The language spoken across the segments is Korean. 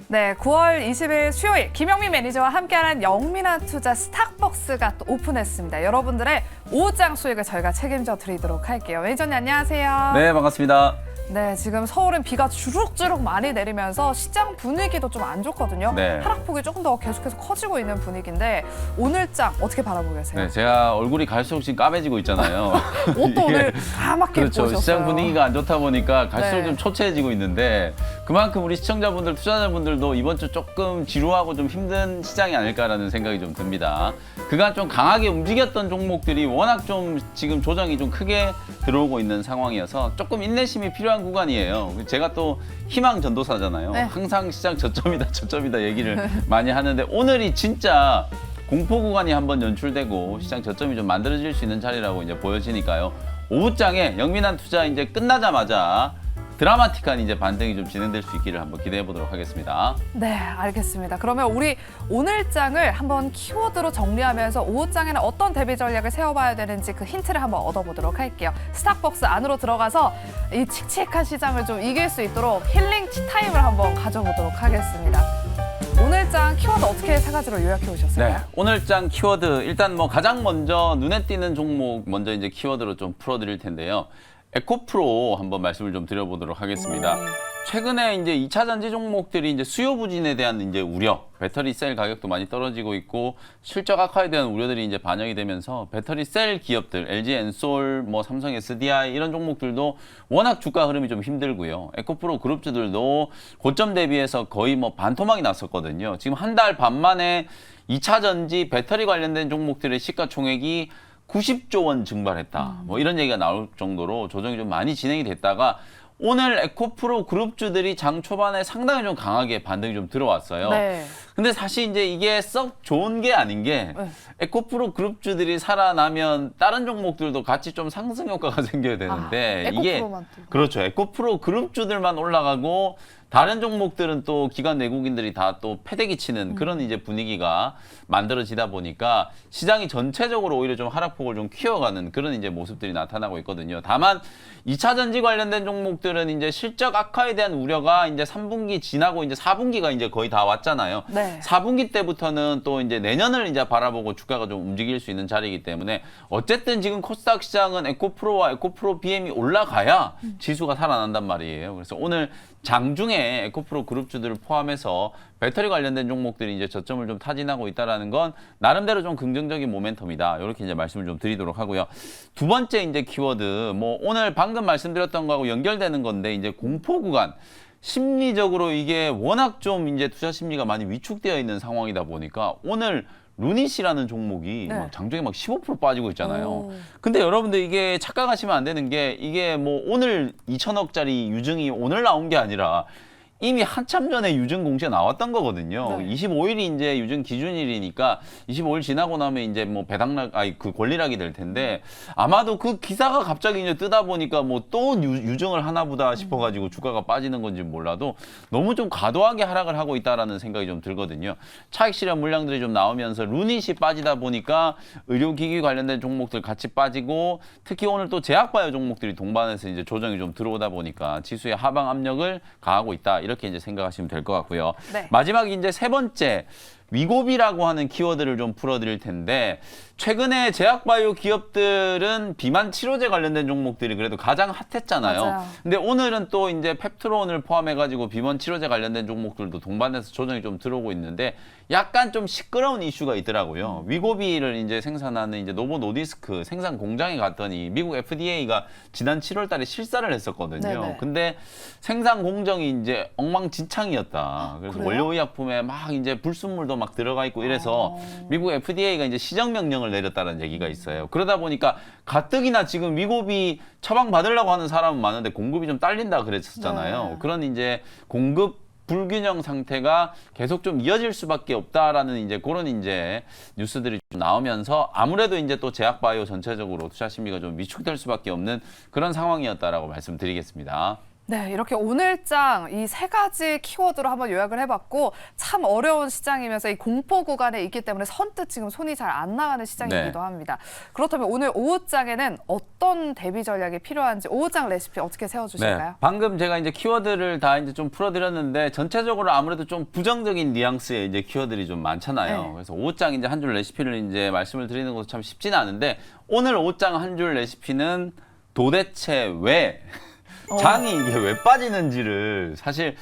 네, 9월 20일 수요일 김영민 매니저와 함께하는 영민한 투자 스탁벅스가 또 오픈했습니다. 여러분들의 오후장 수익을 저희가 책임져 드리도록 할게요. 매니저님 안녕하세요. 네, 반갑습니다. 네, 지금 서울은 비가 주룩주룩 많이 내리면서 시장 분위기도 좀 안 좋거든요. 네. 하락폭이 조금 더 계속해서 커지고 있는 분위기인데 오늘장 어떻게 바라보고 계세요? 네, 제가 얼굴이 갈수록 지금 까매지고 있잖아요. 옷도 오늘 까맣게 입고 그렇죠. 오셨어요. 시장 분위기가 안 좋다 보니까 갈수록 네. 좀 초췌해지고 있는데 그만큼 우리 시청자분들, 투자자분들도 이번 주 조금 지루하고 좀 힘든 시장이 아닐까라는 생각이 좀 듭니다. 그간 좀 강하게 움직였던 종목들이 워낙 좀 지금 조정이 좀 크게 들어오고 있는 상황이어서 조금 인내심이 필요한 구간이에요. 제가 또 희망 전도사잖아요. 네. 항상 시장 저점이다, 저점이다 얘기를 많이 하는데 오늘이 진짜 공포 구간이 한번 연출되고 시장 저점이 좀 만들어질 수 있는 자리라고 이제 보여지니까요. 오후장에 영민한 투자 이제 끝나자마자 드라마틱한 이제 반등이 좀 진행될 수 있기를 한번 기대해 보도록 하겠습니다. 네, 알겠습니다. 그러면 우리 오늘장을 한번 키워드로 정리하면서 오후장에는 어떤 대비 전략을 세워봐야 되는지 그 힌트를 한번 얻어보도록 할게요. 스탁벅스 안으로 들어가서 이 칙칙한 시장을 좀 이길 수 있도록 힐링 티타임을 한번 가져보도록 하겠습니다. 오늘장 키워드 어떻게 세 가지로 요약해 오셨어요? 네, 오늘장 키워드 일단 뭐 가장 먼저 눈에 띄는 종목 먼저 이제 키워드로 좀 풀어드릴 텐데요. 에코프로 한번 말씀을 좀 드려보도록 하겠습니다. 최근에 이제 2차 전지 종목들이 이제 수요 부진에 대한 이제 우려, 배터리 셀 가격도 많이 떨어지고 있고 실적 악화에 대한 우려들이 이제 반영이 되면서 배터리 셀 기업들, LG 엔솔, 뭐 삼성 SDI 이런 종목들도 워낙 주가 흐름이 좀 힘들고요. 에코프로 그룹주들도 고점 대비해서 거의 뭐 반토막이 났었거든요. 지금 한 달 반 만에 2차 전지 배터리 관련된 종목들의 시가총액이 90조 원 증발했다. 뭐 이런 얘기가 나올 정도로 조정이 좀 많이 진행이 됐다가 오늘 에코프로 그룹주들이 장 초반에 상당히 좀 강하게 반등이 좀 들어왔어요. 네. 근데 사실 이제 이게 썩 좋은 게 아닌 게 네. 에코프로 그룹주들이 살아나면 다른 종목들도 같이 좀 상승 효과가 생겨야 되는데 이게 에코프로만 또. 그렇죠. 에코프로 그룹주들만 올라가고 다른 종목들은 또 기관 외국인들이 다 또 패대기 치는 그런 이제 분위기가 만들어지다 보니까 시장이 전체적으로 오히려 좀 하락폭을 좀 키워가는 그런 이제 모습들이 나타나고 있거든요. 다만 2차 전지 관련된 종목들은 이제 실적 악화에 대한 우려가 이제 3분기 지나고 이제 4분기가 이제 거의 다 왔잖아요. 네. 4분기 때부터는 또 이제 내년을 이제 바라보고 주가가 좀 움직일 수 있는 자리이기 때문에 어쨌든 지금 코스닥 시장은 에코프로와 에코프로 BM이 올라가야 지수가 살아난단 말이에요. 그래서 오늘 장중에 에코프로 그룹주들을 포함해서 배터리 관련된 종목들이 이제 저점을 좀 타진하고 있다라는 건 나름대로 좀 긍정적인 모멘텀이다. 이렇게 이제 말씀을 좀 드리도록 하고요. 두 번째 이제 키워드, 뭐 오늘 방금 말씀드렸던 거하고 연결되는 건데 이제 공포 구간. 심리적으로 이게 워낙 좀 이제 투자 심리가 많이 위축되어 있는 상황이다 보니까 오늘 루닛이라는 종목이 네. 막 장중에 막 15% 빠지고 있잖아요. 오. 근데 여러분들 이게 착각하시면 안 되는 게 이게 뭐 오늘 2천억짜리 유증이 오늘 나온 게 아니라 이미 한참 전에 유증 공시가 나왔던 거거든요. 네. 25일이 이제 유증 기준일이니까 25일 지나고 나면 이제 뭐 배당락, 그 권리락이 될 텐데 아마도 그 기사가 갑자기 이제 뜨다 보니까 뭐 또 유증을 하나 보다 싶어가지고 주가가 빠지는 건지 몰라도 너무 좀 과도하게 하락을 하고 있다라는 생각이 좀 들거든요. 차익 실현 물량들이 좀 나오면서 루닛이 빠지다 보니까 의료기기 관련된 종목들 같이 빠지고 특히 오늘 또 제약바이오 종목들이 동반해서 이제 조정이 좀 들어오다 보니까 지수의 하방 압력을 가하고 있다. 이렇게 이제 생각하시면 될 것 같고요. 네. 마지막 이제 세 번째 위고비라고 하는 키워드를 좀 풀어드릴 텐데 최근에 제약바이오 기업들은 비만 치료제 관련된 종목들이 그래도 가장 핫했잖아요. 맞아요. 근데 오늘은 또 이제 펩트론을 포함해가지고 비만 치료제 관련된 종목들도 동반해서 조정이 좀 들어오고 있는데 약간 좀 시끄러운 이슈가 있더라고요. 위고비를 이제 생산하는 이제 노보 노디스크 생산 공장에 갔더니 미국 FDA가 지난 7월달에 실사를 했었거든요. 네네. 근데 생산 공정이 이제 엉망진창이었다. 그래서 그래요? 원료의약품에 막 이제 불순물도 막 들어가 있고 이래서 미국 FDA가 이제 시정 명령을 내렸다는 얘기가 있어요. 그러다 보니까 가뜩이나 지금 위고비 처방 받으려고 하는 사람은 많은데 공급이 좀 딸린다 그랬었잖아요. 네. 그런 이제 공급 불균형 상태가 계속 좀 이어질 수밖에 없다라는 이제 그런 이제 뉴스들이 좀 나오면서 아무래도 이제 또 제약바이오 전체적으로 투자 심리가 좀 위축될 수밖에 없는 그런 상황이었다라고 말씀드리겠습니다. 네, 이렇게 오늘장 이 세 가지 키워드로 한번 요약을 해봤고 참 어려운 시장이면서 이 공포 구간에 있기 때문에 선뜻 지금 손이 잘 안 나가는 시장이기도 네. 합니다. 그렇다면 오늘 오후장에는 어떤 대비 전략이 필요한지 오후장 레시피 어떻게 세워주실까요? 네, 방금 제가 이제 키워드를 다 이제 좀 풀어드렸는데 전체적으로 아무래도 좀 부정적인 뉘앙스의 이제 키워드들이 좀 많잖아요. 네. 그래서 오후장 이제 한 줄 레시피를 이제 말씀을 드리는 것도 참 쉽지는 않은데 오늘 오후장 한 줄 레시피는 도대체 왜 장이 이게 왜 빠지는지를 사실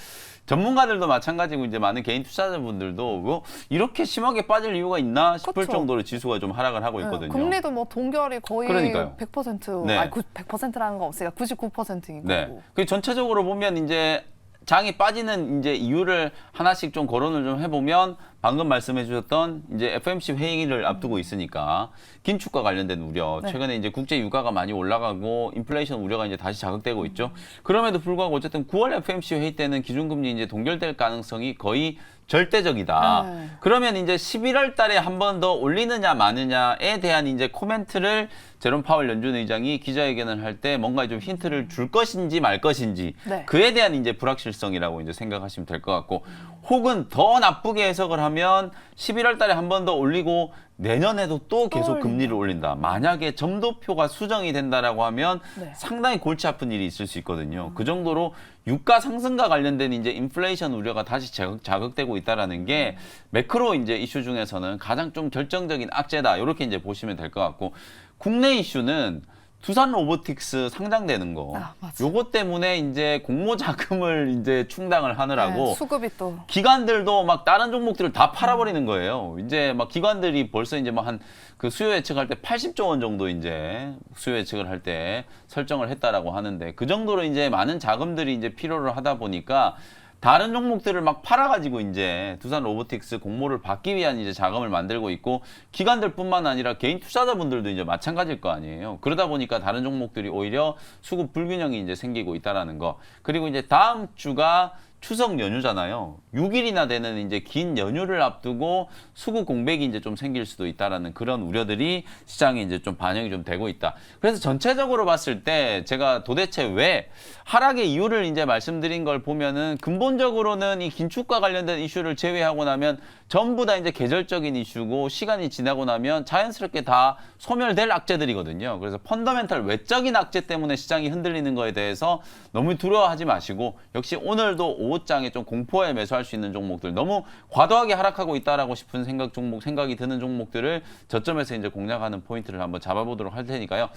전문가들도 마찬가지고 이제 많은 개인 투자자분들도 뭐 이렇게 심하게 빠질 이유가 있나 싶을 그쵸. 정도로 지수가 좀 하락을 하고 네, 있거든요. 금리도 뭐 동결이 거의 그러니까요. 100%, 네. 아니 100%라는 거 없으니까 99%인 거고. 네. 그 전체적으로 보면 이제 장이 빠지는 이제 이유를 하나씩 좀 거론을 좀 해보면 방금 말씀해 주셨던 이제 FOMC 회의를 앞두고 있으니까 긴축과 관련된 우려, 네. 최근에 이제 국제 유가가 많이 올라가고 인플레이션 우려가 이제 다시 자극되고 있죠. 그럼에도 불구하고 어쨌든 9월 FOMC 회의 때는 기준금리 이제 동결될 가능성이 거의 절대적이다. 네. 그러면 이제 11월 달에 한 번 더 올리느냐 마느냐에 대한 이제 코멘트를 제롬 파월 연준 의장이 기자회견을 할 때 뭔가 좀 힌트를 줄 것인지 말 것인지 네. 그에 대한 이제 불확실성이라고 이제 생각하시면 될 것 같고 혹은 더 나쁘게 해석을 하면 11월 달에 한 번 더 올리고 내년에도 또 계속 올린다. 금리를 올린다. 만약에 점도표가 수정이 된다라고 하면 네. 상당히 골치 아픈 일이 있을 수 있거든요. 그 정도로 유가 상승과 관련된 이제 인플레이션 우려가 다시 자극되고 있다라는 게 매크로 이제 이슈 중에서는 가장 좀 결정적인 악재다. 이렇게 이제 보시면 될 것 같고 국내 이슈는 두산 로보틱스 상장되는 거. 아, 맞아. 요것 때문에 이제 공모 자금을 이제 충당을 하느라고 네, 수급이 또 기관들도 막 다른 종목들을 다 팔아버리는 거예요. 이제 막 기관들이 벌써 이제 막 한 그 수요 예측할 때 80조 원 정도 이제 수요 예측을 할 때 설정을 했다라고 하는데 그 정도로 이제 많은 자금들이 이제 필요를 하다 보니까 다른 종목들을 막 팔아가지고 이제 두산 로보틱스 공모를 받기 위한 이제 자금을 만들고 있고 기관들뿐만 아니라 개인 투자자분들도 이제 마찬가지일 거 아니에요. 그러다 보니까 다른 종목들이 오히려 수급 불균형이 이제 생기고 있다라는 거. 그리고 이제 다음 주가 추석 연휴잖아요. 6일이나 되는 이제 긴 연휴를 앞두고 수급 공백이 이제 좀 생길 수도 있다라는 그런 우려들이 시장에 이제 좀 반영이 좀 되고 있다. 그래서 전체적으로 봤을 때 제가 도대체 왜 하락의 이유를 이제 말씀드린 걸 보면은 근본적으로는 이 긴축과 관련된 이슈를 제외하고 나면 전부 다 이제 계절적인 이슈고 시간이 지나고 나면 자연스럽게 다 소멸될 악재들이거든요. 그래서 펀더멘탈 외적인 악재 때문에 시장이 흔들리는 거에 대해서 너무 두려워하지 마시고 역시 오늘도 오후장에 좀 공포에 매수할 수 있는 종목들 너무 과도하게 하락하고 있다라고 싶은 생각이 드는 종목들을 저점에서 이제 공략하는 포인트를 한번 잡아보도록 할 테니까요.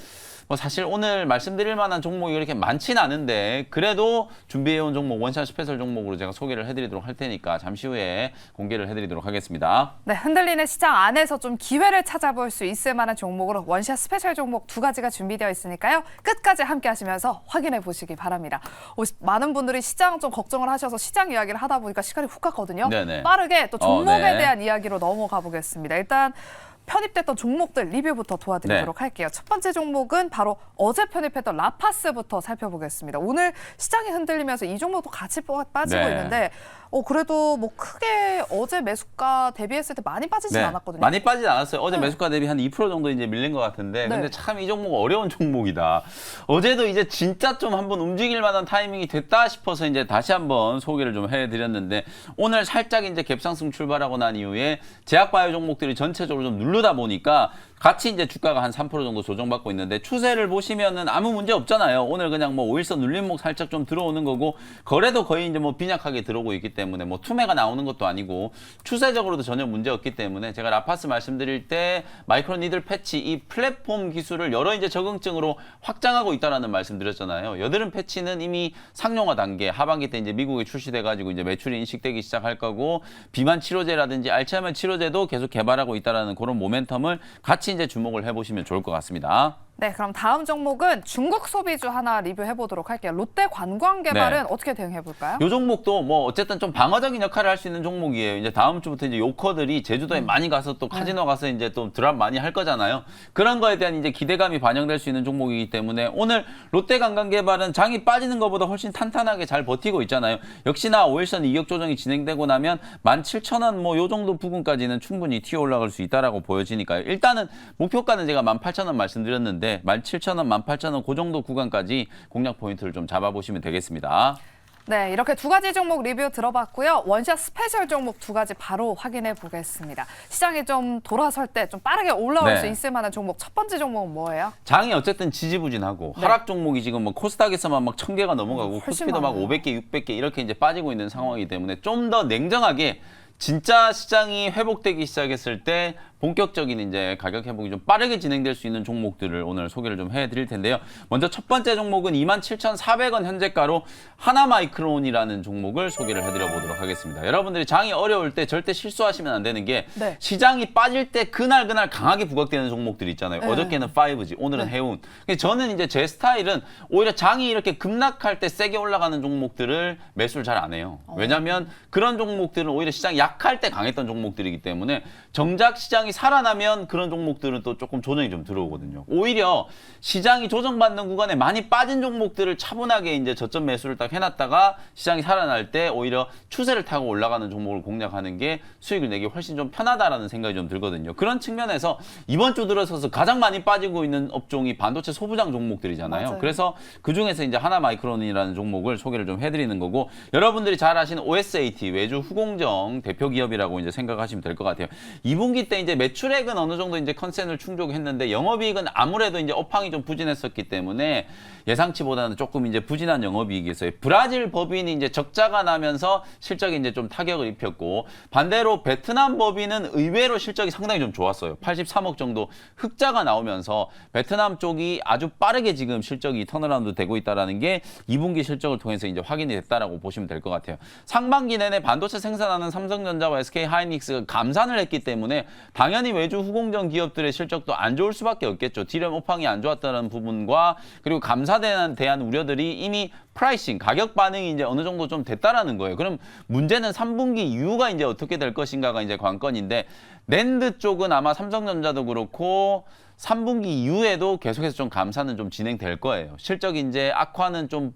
뭐 사실 오늘 말씀드릴 만한 종목이 그렇게 많지는 않은데 그래도 준비해온 종목 원샷 스페셜 종목으로 제가 소개를 해드리도록 할 테니까 잠시 후에 공개를 해드리도록 하겠습니다. 네, 흔들리는 시장 안에서 좀 기회를 찾아볼 수 있을 만한 종목으로 원샷 스페셜 종목 두 가지가 준비되어 있으니까요. 끝까지 함께 하시면서 확인해 보시기 바랍니다. 많은 분들이 시장 좀 걱정을 하셔서 시장 이야기를 하다 보니까 시간이 훅 갔거든요. 네네. 빠르게 또 종목에 네. 대한 이야기로 넘어가 보겠습니다. 일단 편입됐던 종목들 리뷰부터 도와드리도록 네. 할게요. 첫 번째 종목은 바로 어제 편입했던 라파스부터 살펴보겠습니다. 오늘 시장이 흔들리면서 이 종목도 같이 빠지고 네. 있는데 그래도 뭐 크게 어제 매수가 대비했을 때 많이 빠지진 않았거든요. 많이 빠지지 않았어요. 어제 네. 매수가 대비 한 2% 정도 이제 밀린 것 같은데, 네. 근데 참 이 종목 어려운 종목이다. 어제도 이제 진짜 좀 한번 움직일 만한 타이밍이 됐다 싶어서 이제 다시 한번 소개를 좀 해드렸는데, 오늘 살짝 이제 갭상승 출발하고 난 이후에 제약바이오 종목들이 전체적으로 좀 누르다 보니까 같이 이제 주가가 한 3% 정도 조정받고 있는데 추세를 보시면은 아무 문제 없잖아요. 오늘 그냥 뭐 5일선 눌림목 살짝 좀 들어오는 거고 거래도 거의 이제 뭐 빈약하게 들어오고 있기 때문에 뭐 투매가 나오는 것도 아니고 추세적으로도 전혀 문제 없기 때문에 제가 라파스 말씀드릴 때 마이크로 니들 패치 이 플랫폼 기술을 여러 이제 적응증으로 확장하고 있다라는 말씀드렸잖아요. 여드름 패치는 이미 상용화 단계 하반기 때 이제 미국에 출시돼 가지고 이제 매출이 인식되기 시작할 거고 비만 치료제라든지 알츠하이머 치료제도 계속 개발하고 있다라는 그런 모멘텀을 같이 이제 주목을 해보시면 좋을 것 같습니다. 네, 그럼 다음 종목은 중국 소비주 하나 리뷰해보도록 할게요. 롯데 관광개발은 네. 어떻게 대응해볼까요? 이 종목도 뭐 어쨌든 좀 방어적인 역할을 할 수 있는 종목이에요. 이제 다음 주부터 이제 요커들이 제주도에 많이 가서 또 카지노 가서 이제 또 드랍 많이 할 거잖아요. 그런 거에 대한 이제 기대감이 반영될 수 있는 종목이기 때문에 오늘 롯데 관광개발은 장이 빠지는 것보다 훨씬 탄탄하게 잘 버티고 있잖아요. 역시나 5일선 이격 조정이 진행되고 나면 17,000원 뭐 요 정도 부근까지는 충분히 튀어 올라갈 수 있다라고 보여지니까요. 일단은 목표가는 제가 18,000원 말씀드렸는데 있는데 17,000원, 18,000원 그 정도 구간까지 공략 포인트를 좀 잡아보시면 되겠습니다. 네, 이렇게 두 가지 종목 리뷰 들어봤고요. 원샷 스페셜 종목 두 가지 바로 확인해 보겠습니다. 시장이 좀 돌아설 때 좀 빠르게 올라올 수 있을 만한 종목 첫 번째 종목은 뭐예요? 장이 어쨌든 지지부진하고 하락 종목이 지금 뭐 코스닥에서만 막 1,000개가 넘어가고 코스피도 막 500개, 600개 이렇게 이제 빠지고 있는 상황이기 때문에 좀 더 냉정하게 진짜 시장이 회복되기 시작했을 때 본격적인 이제 가격 회복이 좀 빠르게 진행될 수 있는 종목들을 오늘 소개를 좀 해드릴 텐데요. 먼저 첫 번째 종목은 27,400원 현재가로 하나마이크론이라는 종목을 소개를 해드려 보도록 하겠습니다. 여러분들이 장이 어려울 때 절대 실수하시면 안 되는 게 시장이 빠질 때 그날 강하게 부각되는 종목들이 있잖아요. 어저께는 5G, 오늘은 해운. 저는 이제 제 스타일은 오히려 장이 이렇게 급락할 때 세게 올라가는 종목들을 매수를 잘 안 해요. 왜냐하면 그런 종목들은 오히려 시장이 약할 때 강했던 종목들이기 때문에 정작 시장이 살아나면 그런 종목들은 또 조금 조정이 좀 들어오거든요. 오히려 시장이 조정받는 구간에 많이 빠진 종목들을 차분하게 이제 저점 매수를 딱 해놨다가 시장이 살아날 때 오히려 추세를 타고 올라가는 종목을 공략하는 게 수익을 내기 훨씬 좀 편하다라는 생각이 좀 들거든요. 그런 측면에서 이번 주 들어서서 가장 많이 빠지고 있는 업종이 반도체 소부장 종목들이잖아요. 맞아요. 그래서 그 중에서 이제 하나마이크론이라는 종목을 소개를 좀 해드리는 거고, 여러분들이 잘 아시는 OSAT 외주 후공정 대표 기업이라고 이제 생각하시면 될 것 같아요. 2분기 때 이제 매출액은 어느 정도 이제 컨센을 충족했는데 영업이익은 아무래도 이제 업황이 좀 부진했었기 때문에 예상치보다는 조금 이제 부진한 영업이익이었어요. 브라질 법인이 이제 적자가 나면서 실적이 이제 좀 타격을 입혔고, 반대로 베트남 법인은 의외로 실적이 상당히 좀 좋았어요. 83억 정도 흑자가 나오면서 베트남 쪽이 아주 빠르게 지금 실적이 턴어라운드 되고 있다라는 게 2분기 실적을 통해서 이제 확인이 됐다라고 보시면 될 것 같아요. 상반기 내내 반도체 생산하는 삼성전자와 SK하이닉스가 감산을 했기 때문에 당연히 외주 후공정 기업들의 실적도 안 좋을 수밖에 없겠죠. 디램 업황이 안 좋았다는 부분과 그리고 감사에 대한 우려들이 이미 프라이싱, 가격 반응이 이제 어느 정도 좀 됐다라는 거예요. 그럼 문제는 3분기 이후가 이제 어떻게 될 것인가가 이제 관건인데, 낸드 쪽은 아마 삼성전자도 그렇고 3분기 이후에도 계속해서 좀 감사는 좀 진행될 거예요. 실적이 이제 악화는 좀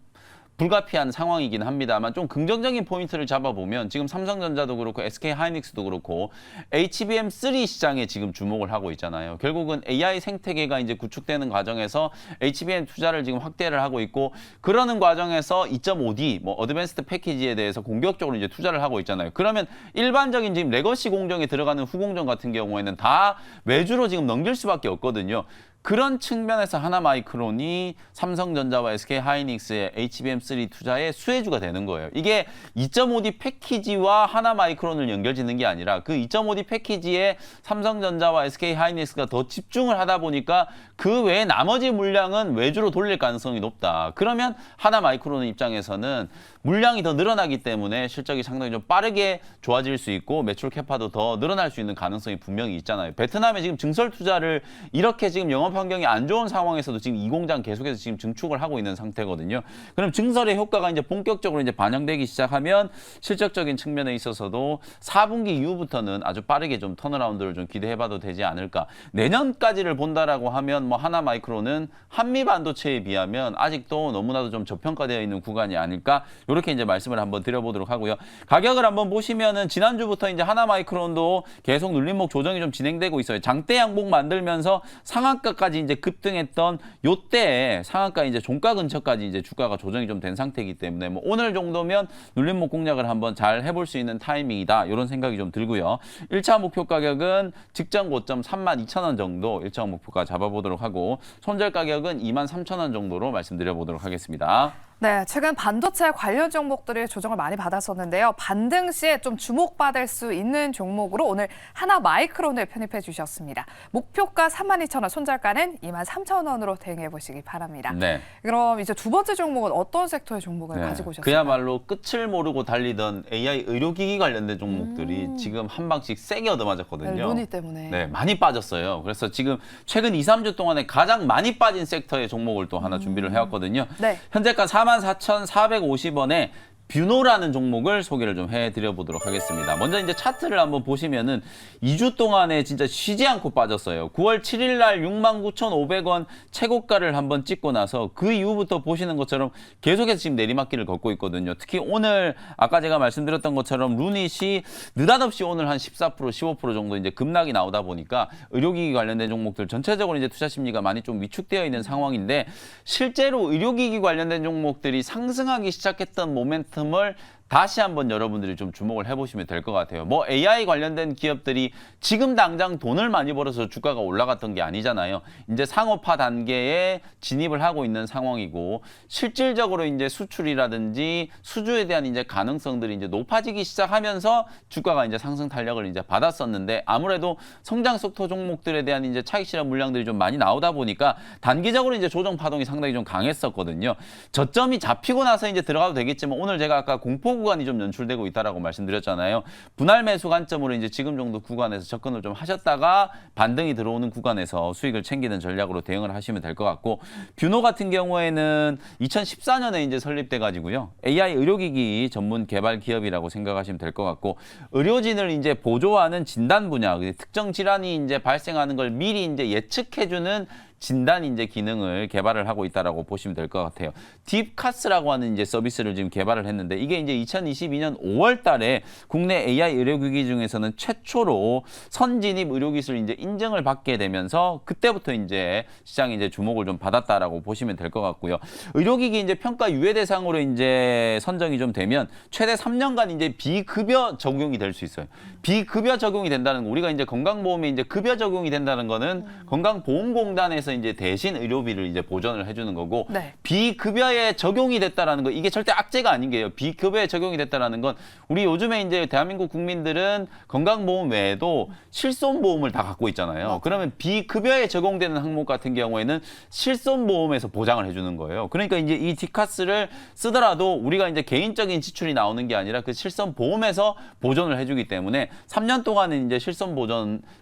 불가피한 상황이긴 합니다만, 좀 긍정적인 포인트를 잡아보면 지금 삼성전자도 그렇고 SK하이닉스도 그렇고 HBM3 시장에 지금 주목을 하고 있잖아요. 결국은 AI 생태계가 이제 구축되는 과정에서 HBM 투자를 지금 확대를 하고 있고, 그러는 과정에서 2.5D 뭐 어드밴스드 패키지에 대해서 공격적으로 이제 투자를 하고 있잖아요. 그러면 일반적인 지금 레거시 공정에 들어가는 후공정 같은 경우에는 다 외주로 지금 넘길 수밖에 없거든요. 그런 측면에서 하나마이크론이 삼성전자와 SK하이닉스의 HBM3 투자의 수혜주가 되는 거예요. 이게 2.5D 패키지와 하나마이크론을 연결짓는 게 아니라 그 2.5D 패키지에 삼성전자와 SK하이닉스가 더 집중을 하다 보니까 그 외에 나머지 물량은 외주로 돌릴 가능성이 높다. 그러면 하나마이크론 입장에서는 물량이 더 늘어나기 때문에 실적이 상당히 좀 빠르게 좋아질 수 있고 매출 캐파도 더 늘어날 수 있는 가능성이 분명히 있잖아요. 베트남에 지금 증설 투자를 이렇게 지금 영업 환경이 안 좋은 상황에서도 지금 이 공장 계속해서 지금 증축을 하고 있는 상태거든요. 그럼 증설의 효과가 이제 본격적으로 이제 반영되기 시작하면 실적적인 측면에 있어서도 4분기 이후부터는 아주 빠르게 좀 턴어라운드를 좀 기대해봐도 되지 않을까. 내년까지를 본다라고 하면 뭐 하나마이크론은 한미 반도체에 비하면 아직도 너무나도 좀 저평가되어 있는 구간이 아닐까. 이렇게 이제 말씀을 한번 드려보도록 하고요. 가격을 한번 보시면은 지난주부터 이제 하나마이크론도 계속 눌림목 조정이 좀 진행되고 있어요. 장대 양봉 만들면서 상한가까지 이제 급등했던 요때 상한가 이제 종가 근처까지 이제 주가가 조정이 좀 된 상태이기 때문에 뭐 오늘 정도면 눌림목 공략을 한번 잘 해볼 수 있는 타이밍이다. 이런 생각이 좀 들고요. 1차 목표 가격은 직전 고점 32,000원 정도 1차 목표가 잡아보도록 하고, 손절 가격은 23,000원 정도로 말씀드려보도록 하겠습니다. 네, 최근 반도체 관련 종목들이 조정을 많이 받았었는데요. 반등 시에 좀 주목받을 수 있는 종목으로 오늘 하나마이크론을 편입해 주셨습니다. 목표가 32,000원, 손절가는 23,000원으로 대응해 보시기 바랍니다. 네. 그럼 이제 두 번째 종목은 어떤 섹터의 종목을 가지고 오셨을까요? 그야말로 끝을 모르고 달리던 AI 의료기기 관련된 종목들이 지금 한 방씩 세게 얻어맞았거든요. 논의 때문에. 네, 많이 빠졌어요. 그래서 지금 최근 2, 3주 동안에 가장 많이 빠진 섹터의 종목을 또 하나 준비를 해왔거든요. 네. 현재가 44,450원에 뷰노라는 종목을 소개를 좀 해드려 보도록 하겠습니다. 먼저 이제 차트를 한번 보시면은 2주 동안에 진짜 쉬지 않고 빠졌어요. 9월 7일 날 69,500원 최고가를 한번 찍고 나서 그 이후부터 보시는 것처럼 계속해서 지금 내리막길을 걷고 있거든요. 특히 오늘 아까 제가 말씀드렸던 것처럼 루닛이 느닷없이 오늘 한 14%, 15% 정도 이제 급락이 나오다 보니까 의료기기 관련된 종목들 전체적으로 이제 투자 심리가 많이 좀 위축되어 있는 상황인데 실제로 의료기기 관련된 종목들이 상승하기 시작했던 모멘텀을 다시 한번 여러분들이 좀 주목을 해보시면 될 것 같아요. 뭐 AI 관련된 기업들이 지금 당장 돈을 많이 벌어서 주가가 올라갔던 게 아니잖아요. 이제 상업화 단계에 진입을 하고 있는 상황이고 실질적으로 이제 수출이라든지 수주에 대한 이제 가능성들이 이제 높아지기 시작하면서 주가가 이제 상승 탄력을 이제 받았었는데 아무래도 성장 섹터 종목들에 대한 이제 차익 실현 물량들이 좀 많이 나오다 보니까 단기적으로 이제 조정 파동이 상당히 좀 강했었거든요. 저점이 잡히고 나서 이제 들어가도 되겠지만 오늘 제가 아까 공포 구간이 좀 연출되고 있다라고 말씀드렸잖아요. 분할 매수 관점으로 이제 지금 정도 구간에서 접근을 좀 하셨다가 반등이 들어오는 구간에서 수익을 챙기는 전략으로 대응을 하시면 될 것 같고 뷰노 같은 경우에는 2014년에 이제 설립돼 가지고요. AI 의료기기 전문 개발 기업이라고 생각하시면 될 것 같고 의료진을 이제 보조하는 진단 분야, 특정 질환이 이제 발생하는 걸 미리 이제 예측해주는 진단 이제 기능을 개발을 하고 있다라고 보시면 될 것 같아요. 딥카스라고 하는 이제 서비스를 지금 개발을 했는데 이게 이제 2022년 5월 달에 국내 AI 의료기기 중에서는 최초로 선진입 의료기술 이제 인증을 받게 되면서 그때부터 이제 시장이 이제 주목을 좀 받았다라고 보시면 될 것 같고요. 의료기기 이제 평가 유예 대상으로 이제 선정이 좀 되면 최대 3년간 이제 비급여 적용이 될 수 있어요. 비급여 적용이 된다는 거 우리가 이제 건강보험에 이제 급여 적용이 된다는 거는 건강보험공단에서 이제 대신 의료비를 이제 보전을 해주는 거고 네. 비급여에 적용이 됐다라는 거 이게 절대 악재가 아닌 게요. 비급여에 적용이 됐다라는 건 우리 요즘에 이제 대한민국 국민들은 건강보험 외에도 실손보험을 다 갖고 있잖아요. 그러면 비급여에 적용되는 항목 같은 경우에는 실손보험에서 보장을 해주는 거예요. 그러니까 이제 이 디카스를 쓰더라도 우리가 이제 개인적인 지출이 나오는 게 아니라 그 실손보험에서 보전을 해주기 때문에 3년 동안은 이제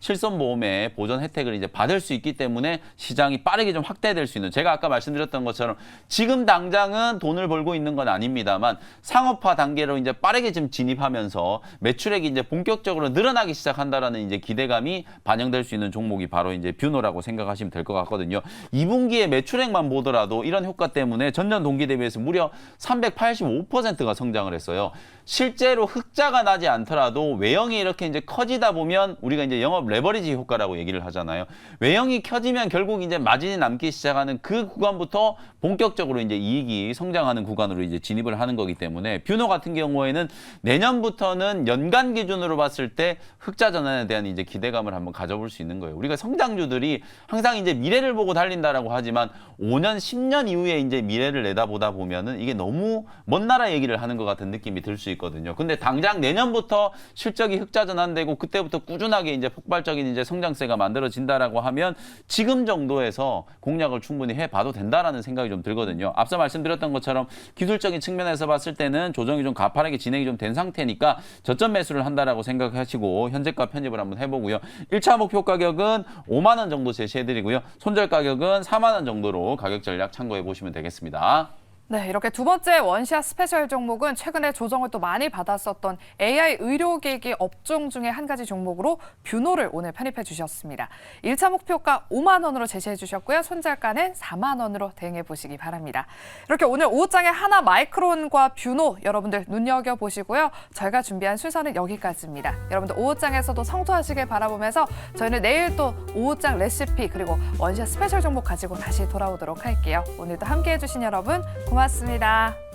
실손보험의 보전 혜택을 이제 받을 수 있기 때문에 시장이 빠르게 좀 확대될 수 있는 제가 아까 말씀드렸던 것처럼 지금 당장은 돈을 벌고 있는 건 아닙니다만 상업화 단계로 이제 빠르게 좀 진입하면서 매출액이 이제 본격적으로 늘어나기 시작한다라는 이제 기대감이 반영될 수 있는 종목이 바로 이제 뷰노라고 생각하시면 될 것 같거든요. 2분기에 매출액만 보더라도 이런 효과 때문에 전년 동기 대비해서 무려 385%가 성장을 했어요. 실제로 흑자가 나지 않더라도 외형이 이렇게 이제 커지다 보면 우리가 이제 영업 레버리지 효과라고 얘기를 하잖아요. 외형이 켜지면 결국 이제 마진이 남기 시작하는 그 구간부터 본격적으로 이제 이익이 성장하는 구간으로 이제 진입을 하는 거기 때문에 뷰노 같은 경우에는 내년부터는 연간 기준으로 봤을 때 흑자 전환에 대한 이제 기대감을 한번 가져볼 수 있는 거예요. 우리가 성장주들이 항상 이제 미래를 보고 달린다라고 하지만 5년, 10년 이후에 이제 미래를 내다보다 보면은 이게 너무 먼 나라 얘기를 하는 것 같은 느낌이 들 수 있거든요. 근데 당장 내년부터 실적이 흑자 전환되고 그때부터 꾸준하게 이제 폭발적인 이제 성장세가 만들어진다라고 하면 지금 정도에서 공략을 충분히 해봐도 된다라는 생각이 좀 들거든요. 앞서 말씀드렸던 것처럼 기술적인 측면에서 봤을 때는 조정이 좀 가파르게 진행이 좀 된 상태니까 저점 매수를 한다라고 생각하시고 현재가 편입을 한번 해보고요. 1차 목표 가격은 5만 원 정도 제시해드리고요. 손절 가격은 4만 원 정도로 가격 전략 참고해 보시면 되겠습니다. 네, 이렇게 두 번째 원시아 스페셜 종목은 최근에 조정을 또 많이 받았었던 AI 의료기기 업종 중에 한 가지 종목으로 뷰노를 오늘 편입해 주셨습니다. 1차 목표가 5만 원으로 제시해 주셨고요. 손절가는 4만 원으로 대응해 보시기 바랍니다. 이렇게 오늘 오후장에 하나 마이크론과 뷰노 여러분들 눈여겨보시고요. 저희가 준비한 순서는 여기까지입니다. 여러분들 오후장에서도 성투하시길 바라보면서 저희는 내일 또 오후장 레시피 그리고 원시아 스페셜 종목 가지고 다시 돌아오도록 할게요. 오늘도 함께해 주신 여러분 고맙습니다.